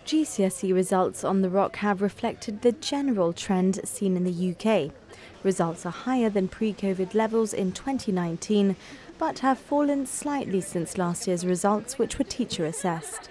GCSE results on the Rock have reflected the general trend seen in the UK. Results are higher than pre-COVID levels in 2019, but have fallen slightly since last year's results, which were teacher-assessed.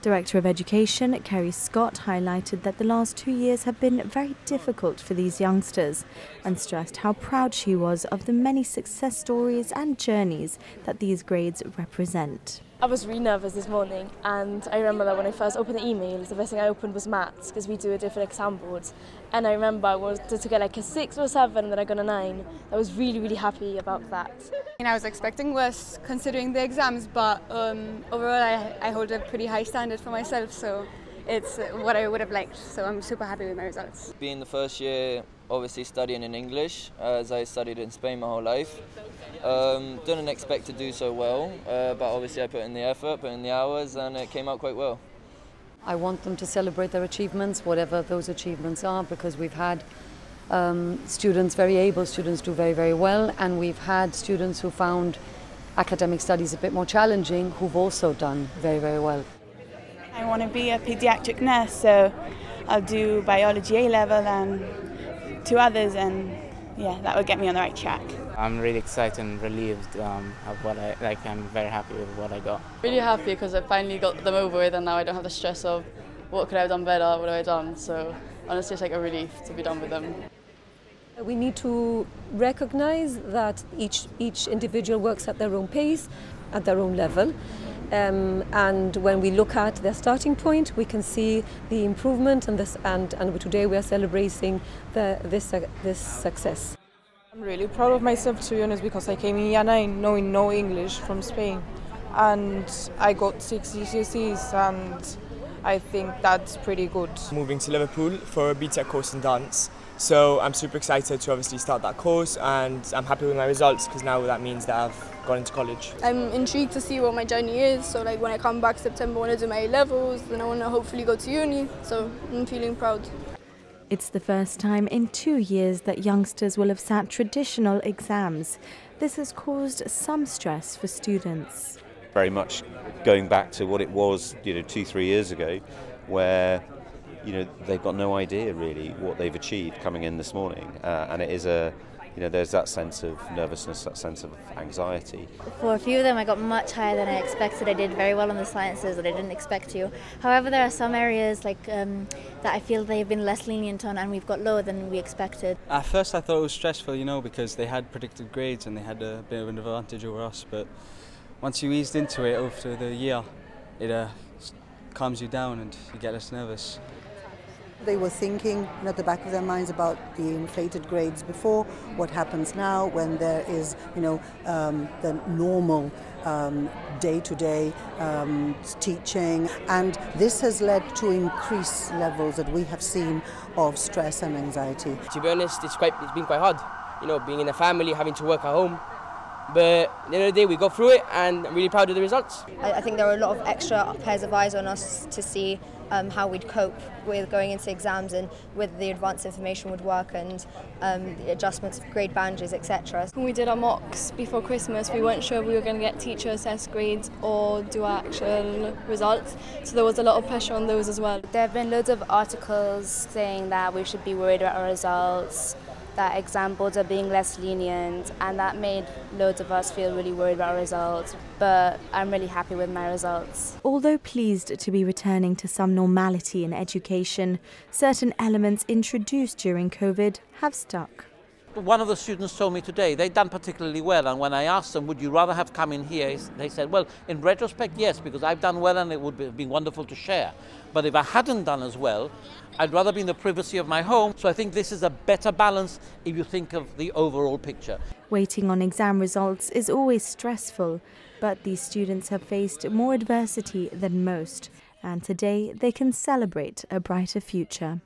Director of Education, Kerry Scott, highlighted that the last 2 years have been very difficult for these youngsters and stressed how proud she was of the many success stories and journeys that these grades represent. I was really nervous this morning, and I remember that when I first opened the emails, the first thing I opened was maths, because we do a different exam boards. And I remember I wanted to get like a 6 or 7, and then I got a 9. I was really happy about that. I was expecting worse considering the exams, but overall I hold a pretty high standard for myself, so it's what I would have liked, so I'm super happy with my results. Being the first year, obviously studying in English, as I studied in Spain my whole life. Didn't expect to do so well, but obviously I put in the effort, put in the hours, and it came out quite well. I want them to celebrate their achievements, whatever those achievements are, because we've had students, very able students, do very well, and we've had students who found academic studies a bit more challenging who've also done very well. I want to be a paediatric nurse, so I'll do biology A-level and 2 others, and yeah, that will get me on the right track. I'm really excited and relieved of what I'm very happy with what I got. Really happy because I finally got them over with, and now I don't have the stress of what could I have done better, what have I done, so honestly it's like a relief to be done with them. We need to recognise that each individual works at their own pace, at their own level. And when we look at their starting point, we can see the improvement, and today we are celebrating this success. I'm really proud of myself, to be honest, because I came in year 9 knowing no English from Spain, and I got 6 GCSEs, and I think that's pretty good. Moving to Liverpool for a BTEC course in dance, so I'm super excited to obviously start that course, and I'm happy with my results because now that means that I've gone into college. I'm intrigued to see what my journey is, so like when I come back September I want to do my A-levels, then I want to hopefully go to uni, so I'm feeling proud. It's the first time in 2 years that youngsters will have sat traditional exams. This has caused some stress for students. Very much going back to what it was, 2-3 years ago, where they've got no idea really what they've achieved coming in this morning, and it is there's that sense of nervousness, that sense of anxiety. For a few of them I got much higher than I expected. I did very well on the sciences that I didn't expect to. However, there are some areas like that I feel they've been less lenient on, and we've got lower than we expected. At first I thought it was stressful, because they had predicted grades and they had a bit of an advantage over us, but once you eased into it over the year, it calms you down and you get less nervous. They were thinking at the back of their minds about the inflated grades before, what happens now when there is, the normal day-to-day teaching, and this has led to increased levels that we have seen of stress and anxiety. To be honest, it's been quite hard, being in a family, having to work at home. But at the end of the day, we got through it, and I'm really proud of the results. I think there are a lot of extra pairs of eyes on us to see how we'd cope with going into exams and whether the advanced information would work, and the adjustments of grade boundaries, etc. When we did our mocks before Christmas, we weren't sure if we were going to get teacher-assessed grades or do our actual results, so there was a lot of pressure on those as well. There have been loads of articles saying that we should be worried about our results, that exam boards are being less lenient, and that made loads of us feel really worried about our results, but I'm really happy with my results. Although pleased to be returning to some normality in education, certain elements introduced during COVID have stuck. One of the students told me today they'd done particularly well, and when I asked them, would you rather have come in here, they said, well, in retrospect, yes, because I've done well and it would have been wonderful to share. But if I hadn't done as well, I'd rather be in the privacy of my home. So I think this is a better balance if you think of the overall picture. Waiting on exam results is always stressful, but these students have faced more adversity than most, and today they can celebrate a brighter future.